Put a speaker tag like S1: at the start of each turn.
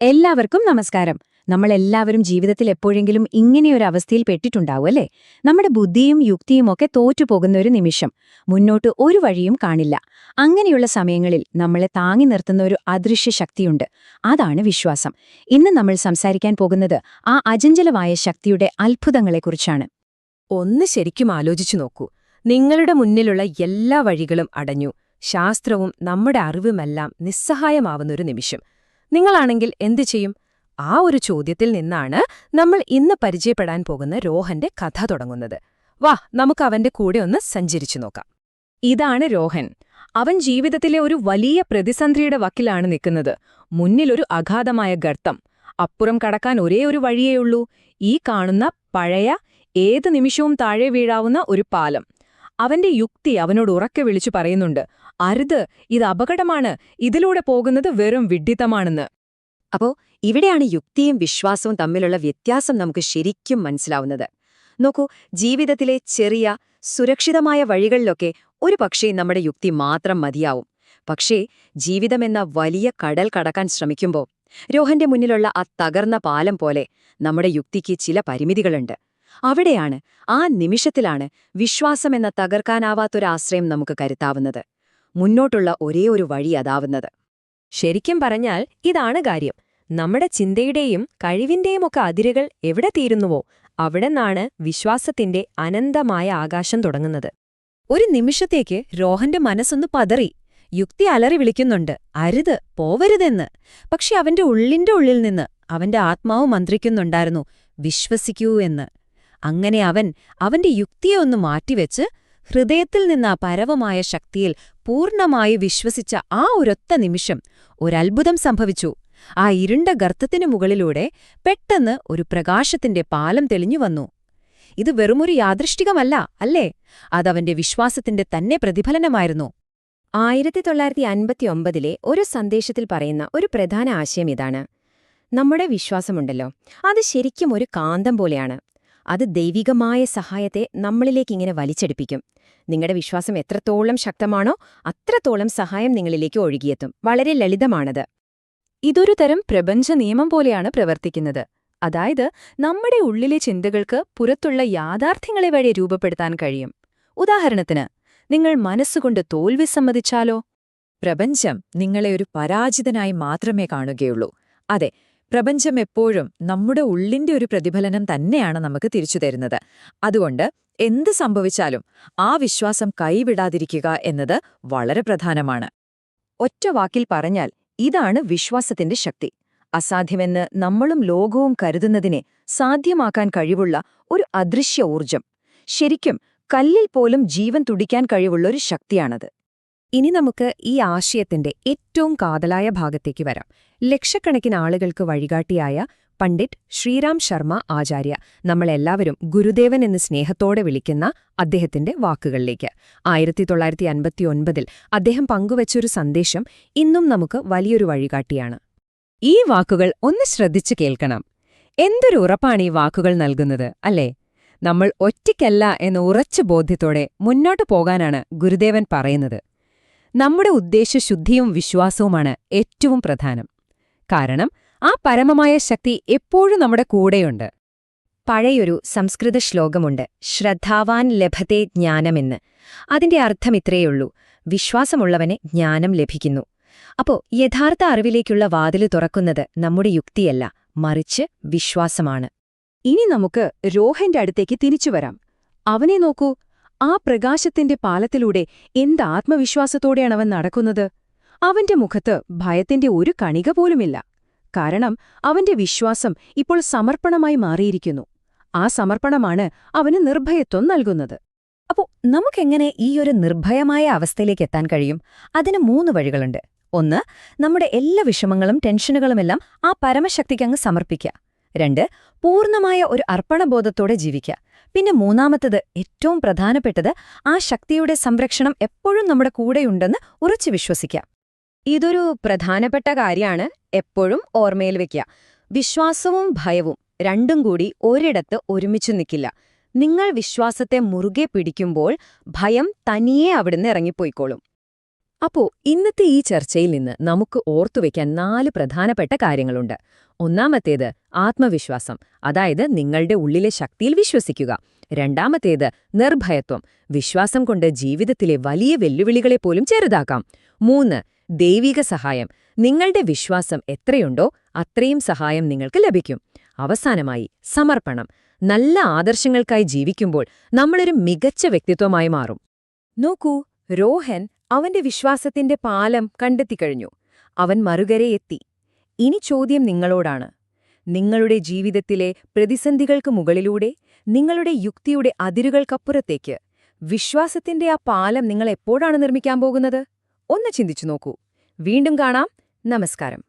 S1: എല്ലാവർക്കും നമസ്കാരം. നമ്മളെല്ലാവരും ജീവിതത്തിൽ എപ്പോഴെങ്കിലും ഇങ്ങനെയൊരു അവസ്ഥയിൽ പെട്ടിട്ടുണ്ടാവും അല്ലേ? നമ്മുടെ ബുദ്ധിയും യുക്തിയും ഒക്കെ തോറ്റുപോകുന്ന ഒരു നിമിഷം, മുന്നോട്ട് ഒരു വഴിയും കാണില്ല. അങ്ങനെയുള്ള സമയങ്ങളിൽ നമ്മളെ താങ്ങി നിർത്തുന്ന ഒരു അദൃശ്യ ശക്തിയുണ്ട്. അതാണ് വിശ്വാസം. ഇന്ന് നമ്മൾ സംസാരിക്കാൻ പോകുന്നത് ആ അചഞ്ചലമായ ശക്തിയുടെ അത്ഭുതങ്ങളെക്കുറിച്ചാണ്.
S2: ഒന്ന് ശരിക്കും ആലോചിച്ചു നോക്കൂ. നിങ്ങളുടെ മുന്നിലുള്ള എല്ലാ വഴികളും അടഞ്ഞു. ശാസ്ത്രവും നമ്മുടെ അറിവുമെല്ലാം നിസ്സഹായമാവുന്നൊരു നിമിഷം. നിങ്ങളാണെങ്കിൽ എന്തു ചെയ്യും? ആ ഒരു ചോദ്യത്തിൽ നിന്നാണ് നമ്മൾ ഇന്ന് പരിചയപ്പെടാൻ പോകുന്ന രോഹന്റെ കഥ തുടങ്ങുന്നത്. വാ, നമുക്ക് അവന്റെ കൂടെ ഒന്ന് സഞ്ചരിച്ചു നോക്കാം.
S1: ഇതാണ് രോഹൻ. അവൻ ജീവിതത്തിലെ ഒരു വലിയ പ്രതിസന്ധിയുടെ വക്കിലാണ് നിൽക്കുന്നത്. മുന്നിലൊരു അഗാധമായ ഗർത്തം. അപ്പുറം കടക്കാൻ ഒരേ ഒരു വഴിയേയുള്ളൂ. ഈ കാണുന്ന പഴയ, ഏത് നിമിഷവും താഴെ വീഴാവുന്ന ഒരു പാലം. അവന്റെ യുക്തി അവനോട് ഉറക്കെ വിളിച്ചു പറയുന്നുണ്ട്, അരുത്, ഇത് അപകടമാണ്, ഇതിലൂടെ പോകുന്നത് വെറും വിഡ്ഢിത്തമാണെന്ന്.
S2: അപ്പോ ഇവിടെയാണ് യുക്തിയും വിശ്വാസവും തമ്മിലുള്ള വ്യത്യാസം നമുക്ക് ശരിക്കും മനസ്സിലാവുന്നത്. നോക്കൂ, ജീവിതത്തിലെ ചെറിയ, സുരക്ഷിതമായ വഴികളിലൊക്കെ ഒരുപക്ഷേ നമ്മുടെ യുക്തി മാത്രം മതിയാവും. പക്ഷേ ജീവിതമെന്ന വലിയ കടൽ കടക്കാൻ ശ്രമിക്കുമ്പോൾ രോഹന്റെ മുന്നിലുള്ള ആ തകർന്ന പാലം പോലെ നമ്മുടെ യുക്തിക്ക് ചില പരിമിതികളുണ്ട്. അവിടെയാണ്, ആ നിമിഷത്തിലാണ് വിശ്വാസമെന്ന തകർക്കാനാവാത്തൊരാശ്രയം നമുക്ക് കരുത്താവുന്നത്. മുന്നോട്ടുള്ള ഒരേ ഒരു വഴി അതാവുന്നത്.
S1: ശരിക്കും പറഞ്ഞാൽ ഇതാണ് കാര്യം. നമ്മുടെ ചിന്തയുടെയും കഴിവിന്റെയുമൊക്കെ അതിരുകൾ എവിടെ തീരുന്നുവോ അവിടെന്നാണ് വിശ്വാസത്തിന്റെ അനന്തമായ ആകാശം തുടങ്ങുന്നത്. ഒരു നിമിഷത്തേക്ക് രോഹന്റെ മനസ്സൊന്ന് പതറി. യുക്തി അലറി വിളിക്കുന്നുണ്ട്, അരുത്, പോവരുതെന്ന്. പക്ഷെ അവന്റെ ഉള്ളിന്റെ ഉള്ളിൽ നിന്ന് അവന്റെ ആത്മാവ് മന്ത്രിക്കുന്നുണ്ടായിരുന്നു, വിശ്വസിക്കൂ എന്ന്. അങ്ങനെ അവന്റെ യുക്തിയെ ഒന്ന് മാറ്റിവെച്ച് ഹൃദയത്തിൽ നിന്ന് ആ പരവമായ ശക്തിയിൽ പൂർണ്ണമായി വിശ്വസിച്ച ആ ഒരൊറ്റ നിമിഷം ഒരത്ഭുതം സംഭവിച്ചു. ആ ഇരുണ്ട ഗർത്തത്തിനു മുകളിലൂടെ പെട്ടെന്ന് ഒരു പ്രകാശത്തിന്റെ പാലം തെളിഞ്ഞു വന്നു. ഇത് വെറുമൊരു യാദൃഷ്ടികമല്ല, അല്ലേ? അതവന്റെ വിശ്വാസത്തിന്റെ തന്നെ പ്രതിഫലനമായിരുന്നു. 1959 ഒരു സന്ദേശത്തിൽ പറയുന്ന ഒരു പ്രധാന ആശയം ഇതാണ്: നമ്മുടെ വിശ്വാസമുണ്ടല്ലോ, അത് ശരിക്കും ഒരു കാന്തം പോലെയാണ്. അത് ദൈവികമായ സഹായത്തെ നമ്മളിലേക്കിങ്ങനെ വലിച്ചെടുപ്പിക്കും. നിങ്ങളുടെ വിശ്വാസം എത്രത്തോളം ശക്തമാണോ അത്രത്തോളം സഹായം നിങ്ങളിലേക്ക് ഒഴുകിയെത്തും. വളരെ ലളിതമാണത്. ഇതൊരു തരം പ്രപഞ്ച നിയമം പോലെയാണ് പ്രവർത്തിക്കുന്നത്. അതായത് നമ്മുടെ ഉള്ളിലെ ചിന്തകൾക്ക് പുറത്തുള്ള യാഥാർത്ഥ്യങ്ങളെ വഴി രൂപപ്പെടുത്താൻ കഴിയും. ഉദാഹരണത്തിന്, നിങ്ങൾ മനസ്സുകൊണ്ട് തോൽവി സമ്മതിച്ചാലോ?
S2: പ്രപഞ്ചം നിങ്ങളെ ഒരു പരാജിതനായി മാത്രമേ കാണുകയുള്ളൂ. അതെ, പ്രപഞ്ചം എപ്പോഴും നമ്മുടെ ഉള്ളിന്റെ ഒരു പ്രതിഫലനം തന്നെയാണ് നമുക്ക് തിരിച്ചു തരുന്നത്. അതുകൊണ്ട് എന്ത് സംഭവിച്ചാലും ആ വിശ്വാസം കൈവിടാതിരിക്കുക എന്നത് വളരെ പ്രധാനമാണ്.
S1: ഒറ്റ വാക്കിൽ പറഞ്ഞാൽ ഇതാണ് വിശ്വാസത്തിന്റെ ശക്തി. അസാധ്യമെന്ന് നമ്മളും ലോകവും കരുതുന്നതിനെ സാധ്യമാക്കാൻ കഴിവുള്ള ഒരു അദൃശ്യ ഊർജം. ശരിക്കും കല്ലിൽ പോലും ജീവൻ തുടിക്കാൻ കഴിവുള്ളൊരു ശക്തിയാണത്. ഇനി നമുക്ക് ഈ ആശയത്തിന്റെ ഏറ്റവും കാതലായ ഭാഗത്തേക്ക് വരാം. ലക്ഷക്കണക്കിന് ആളുകൾക്ക് വഴികാട്ടിയായ പണ്ഡിറ്റ് ശ്രീറാം ശർമ്മ ആചാര്യ, നമ്മളെല്ലാവരും ഗുരുദേവൻ എന്ന് സ്നേഹത്തോടെ വിളിക്കുന്ന അദ്ദേഹത്തിന്റെ വാക്കുകളിലേക്ക്. 1959 അദ്ദേഹം പങ്കുവച്ചൊരു സന്ദേശം ഇന്നും നമുക്ക് വലിയൊരു വഴികാട്ടിയാണ്. ഈ വാക്കുകൾ ഒന്ന് ശ്രദ്ധിച്ചു കേൾക്കണം. എന്തൊരു ഉറപ്പാണ് ഈ വാക്കുകൾ നൽകുന്നത്, അല്ലേ? നമ്മൾ ഒറ്റയ്ക്കല്ല എന്ന ഉറച്ച ബോധ്യത്തോടെ മുന്നോട്ടു പോകാനാണ് ഗുരുദേവൻ പറയുന്നത്. നമ്മുടെ ഉദ്ദേശ്യശുദ്ധിയും വിശ്വാസവുമാണ് ഏറ്റവും പ്രധാനം. കാരണം ആ പരമമായ ശക്തി എപ്പോഴും നമ്മുടെ കൂടെയുണ്ട്. പഴയൊരു സംസ്കൃത ശ്ലോകമുണ്ട്, ശ്രദ്ധാവാൻ ലഭത്തെ ജ്ഞാനമെന്ന്. അതിന്റെ അർത്ഥം ഇത്രയുള്ളൂ: വിശ്വാസമുള്ളവന് ജ്ഞാനം ലഭിക്കുന്നു. അപ്പോ യഥാർത്ഥ അറിവിലേക്കുള്ള വാതില് തുറക്കുന്നത് നമ്മുടെ യുക്തിയല്ല, മറിച്ച് വിശ്വാസമാണ്. ഇനി നമുക്ക് രോഹന്റെ അടുത്തേക്ക് തിരിച്ചുവരാം. അവനെ നോക്കൂ. ആ പ്രകാശത്തിന്റെ പാലത്തിലൂടെ എന്ത് ആത്മവിശ്വാസത്തോടെയാണവൻ നടക്കുന്നത്! അവന്റെ മുഖത്ത് ഭയത്തിന്റെ ഒരു കണിക പോലുമില്ല. കാരണം അവന്റെ വിശ്വാസം ഇപ്പോൾ സമർപ്പണമായി മാറിയിരിക്കുന്നു. ആ സമർപ്പണമാണ് അവന് നിർഭയത്വം നൽകുന്നത്. അപ്പോ നമുക്കെങ്ങനെ ഈ ഒരു നിർഭയമായ അവസ്ഥയിലേക്ക് എത്താൻ കഴിയും? അതിന് 3 വഴികളുണ്ട്. ഒന്ന്, നമ്മുടെ എല്ലാ വിഷമങ്ങളും ടെൻഷനുകളുമെല്ലാം ആ പരമശക്തിക്കങ്ങ് സമർപ്പിക്കുക. 2, പൂർണ്ണമായ ഒരു അർപ്പണബോധത്തോടെ ജീവിക്കുക. പിന്നെ മൂന്നാമത്തത്, ഏറ്റവും പ്രധാനപ്പെട്ടത്, ആ ശക്തിയുടെ സംരക്ഷണം എപ്പോഴും നമ്മുടെ കൂടെയുണ്ടെന്ന് ഉറച്ചു വിശ്വസിക്കുക. ഇതൊരു പ്രധാനപ്പെട്ട കാര്യമാണ്. എപ്പോഴും ഓർമ്മയിൽ വയ്ക്കുക. വിശ്വാസവും ഭയവും രണ്ടും കൂടി ഒരിടത്ത് ഒരുമിച്ചു നിൽക്കില്ല. നിങ്ങൾ വിശ്വാസത്തെ മുറുകെ പിടിക്കുമ്പോൾ ഭയം തനിയെ അവിടുന്ന് ഇറങ്ങിപ്പോയിക്കോളും.
S2: അപ്പോ ഇന്നത്തെ ഈ ചർച്ചയിൽ നിന്ന് നമുക്ക് ഓർത്തുവെക്കാൻ 4 പ്രധാനപ്പെട്ട കാര്യങ്ങളുണ്ട്. ഒന്നാമത്തേത് ആത്മവിശ്വാസം, അതായത് നിങ്ങളുടെ ഉള്ളിലെ ശക്തിയിൽ വിശ്വസിക്കുക. രണ്ടാമത്തേത് നിർഭയത്വം, വിശ്വാസം കൊണ്ട് ജീവിതത്തിലെ വലിയ വെല്ലുവിളികളെ പോലും ചെറുതാക്കാം. 3 ദൈവിക സഹായം, നിങ്ങളുടെ വിശ്വാസം എത്രയുണ്ടോ അത്രയും സഹായം നിങ്ങൾക്ക് ലഭിക്കും. അവസാനമായി സമർപ്പണം, നല്ല ആദർശങ്ങൾക്കായി ജീവിക്കുമ്പോൾ നമ്മളൊരു മികച്ച വ്യക്തിത്വമായി മാറും. നോക്കൂ, രോഹൻ അവന്റെ വിശ്വാസത്തിന്റെ പാലം കണ്ടെത്തിക്കഴിഞ്ഞു. അവൻ മറുകരയെത്തി. ഇനി ചോദ്യം നിങ്ങളോടാണ്. നിങ്ങളുടെ ജീവിതത്തിലെ പ്രതിസന്ധികൾക്ക് മുകളിലൂടെ, നിങ്ങളുടെ യുക്തിയുടെ അതിരുകൾക്കപ്പുറത്തേക്ക് വിശ്വാസത്തിന്റെ ആ പാലം നിങ്ങൾ എപ്പോഴാണ് നിർമ്മിക്കാൻ പോകുന്നത്? ഒന്ന് ചിന്തിച്ചു നോക്കൂ. വീണ്ടും കാണാം. നമസ്കാരം.